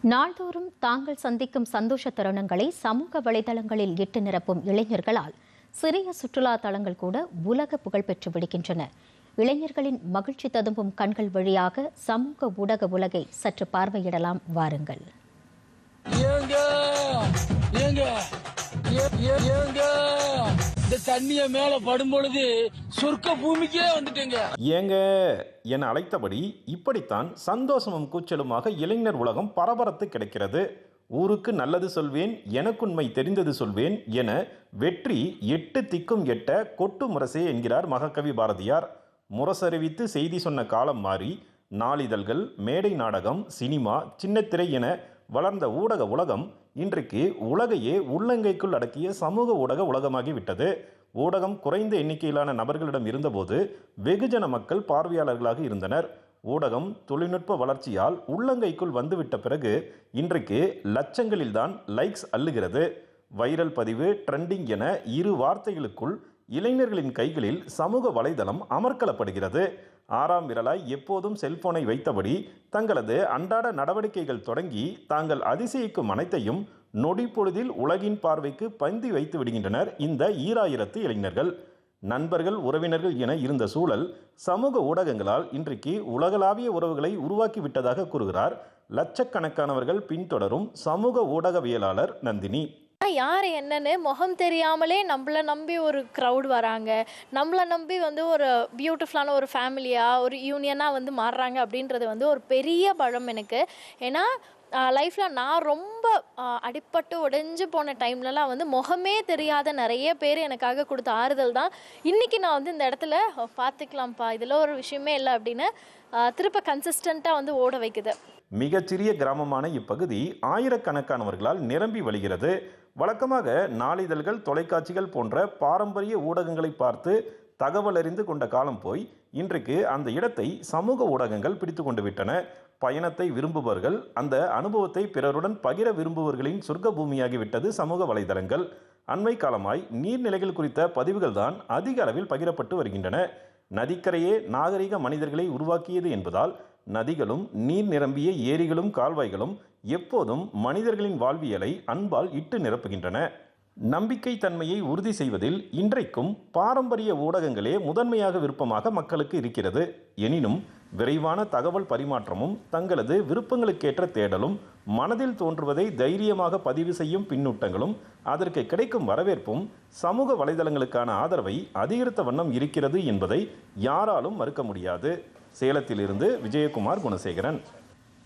நாள்தோறும் தாங்கள் சந்திக்கும் சந்தோஷ தருணங்களை சமூக வலைதளங்களில் இட்டு நிரப்பும் இளைஞர்களால் சிறிய சுற்றுலா தலங்கள் கூட உலக புகழ் பெற்று விடுகின்றன. இளைஞர்களின் மகிழ்ச்சி ததும்பும் கண்கள் வழியாக சமூக ஊடக உலகை சற்று பார்வையிடலாம் வாருங்கள். தண்ணிய மேல படும் பொழுது சொர்க்க பூமிக்கே வந்துட்டீங்க. ஏங்க என அழைத்தபடி இப்படித்தான் சந்தோஷமும் கூச்சலுமாக இளைஞர் உலகம் பரபரத்து கிடைக்கிறது. ஊருக்கு நல்லது சொல்வேன், எனக்குண்மை தெரிந்தது சொல்வேன் என வெற்றி 8 திக்கும் எட்ட கொட்டு முரசே என்கிறார் மகாகவி பாரதியார். முரசறிவித்து செய்தி சொன்ன காலம் மாறி நாளிதழ்கள், மேடை நாடகம், சினிமா, சின்னத்திரை என வளர்ந்த ஊடக உலகம் இன்றைக்கு உலகையே உள்ளங்கைக்குள் அடக்கிய சமூக ஊடக உலகமாகிவிட்டது. ஊடகம் குறைந்த எண்ணிக்கையிலான நபர்களிடம் இருந்தபோது வெகுஜன மக்கள் பார்வையாளர்களாக இருந்தனர். ஊடகம் தொழில்நுட்ப வளர்ச்சியால் உள்ளங்கைக்குள் வந்துவிட்ட பிறகு இன்றைக்கு லட்சங்களில்தான் லைக்ஸ் அள்ளுகிறது. வைரல் பதிவு, ட்ரெண்டிங் என இரு வார்த்தைகளுக்குள் இளைஞர்களின் கைகளில் சமூக வலைதளம் அமர்க்கலப்படுகிறது. 6ஆம் விரலாய் எப்போதும் செல்போனை வைத்தபடி தங்களது அன்றாட நடவடிக்கைகள் தொடங்கி தாங்கள் அதிசயிக்கும் அனைத்தையும் நொடி பொழுதில் உலகின் பார்வைக்கு பந்தி வைத்து விடுகின்றனர் இந்த ஈராயிரத்து இளைஞர்கள். நண்பர்கள், உறவினர்கள் என இருந்த சூழல் சமூக ஊடகங்களால் இன்றைக்கு உலகளாவிய உறவுகளை உருவாக்கிவிட்டதாக கூறுகிறார் லட்சக்கணக்கானவர்கள் பின்தொடரும் சமூக ஊடகவியலாளர் நந்தினி. யார் என்னன்னு முகம் தெரியாமலே நம்மளை நம்பி ஒரு க்ரௌட் வராங்க, நம்மளை நம்பி ஒரு பியூட்டிஃபுல்லான ஒரு ஃபேமிலியாக ஒரு யூனியனாக மாறுறாங்க அப்படின்றது ஒரு பெரிய பலம் எனக்கு. ஏன்னா லைஃப்பில் நான் ரொம்ப அடிப்பட்டு உடைஞ்சு போன டைம்லலாம் முகமே தெரியாத நிறைய பேர் எனக்காக கொடுத்த ஆறுதல் தான் இன்றைக்கி நான் இந்த இடத்துல பார்த்துக்கலாம்ப்பா, இதில் ஒரு விஷயமே இல்லை அப்படின்னு திருப்ப கன்சிஸ்டண்ட்டாக ஓட வைக்குது. மிகச்சிறிய கிராமமான இப்பகுதி ஆயிரக்கணக்கானவர்களால் நிரம்பி வழிகிறது. வழக்கமாக நாளிதழ்கள், தொலைக்காட்சிகள் போன்ற பாரம்பரிய ஊடகங்களை பார்த்து தகவல் அறிந்து கொண்ட காலம் போய் இன்றைக்கு அந்த இடத்தை சமூக ஊடகங்கள் பிடித்து கொண்டு விட்டன. பயணத்தை விரும்புபவர்கள், அந்த அனுபவத்தை பிறருடன் பகிர விரும்புபவர்களின் சொர்க்க பூமியாகிவிட்டது சமூக வலைதளங்கள். அண்மை காலமாய் நீர்நிலைகள் குறித்த பதிவுகள் தான் அதிக அளவில் பகிரப்பட்டு வருகின்றன. நதிக்கரையே நாகரிக மனிதர்களை உருவாக்கியது என்பதால் நதிகளும் நீர் நிரம்பிய ஏரிகளும் கால்வாய்களும் எப்போதும் மனிதர்களின் வாழ்வியலை அன்பால் இட்டு நிரப்புகின்றன. நம்பிக்கை தன்மையை உறுதி செய்வதில் இன்றைக்கும் பாரம்பரிய ஊடகங்களே முதன்மையாக விருப்பமாக மக்களுக்கு இருக்கிறது. எனினும் விரைவான தகவல் பரிமாற்றமும் தங்களது விருப்பங்களுக்கேற்ற தேடலும், மனதில் தோன்றுவதை தைரியமாக பதிவு செய்யும் பின்னூட்டங்களும், அதற்கு கிடைக்கும் வரவேற்பும் சமூக வலைதளங்களுக்கான ஆதரவை அதிகரித்த வண்ணம் இருக்கிறது என்பதை யாராலும் மறுக்க முடியாது. சேலத்திலிருந்து விஜயகுமார் குணசேகரன்.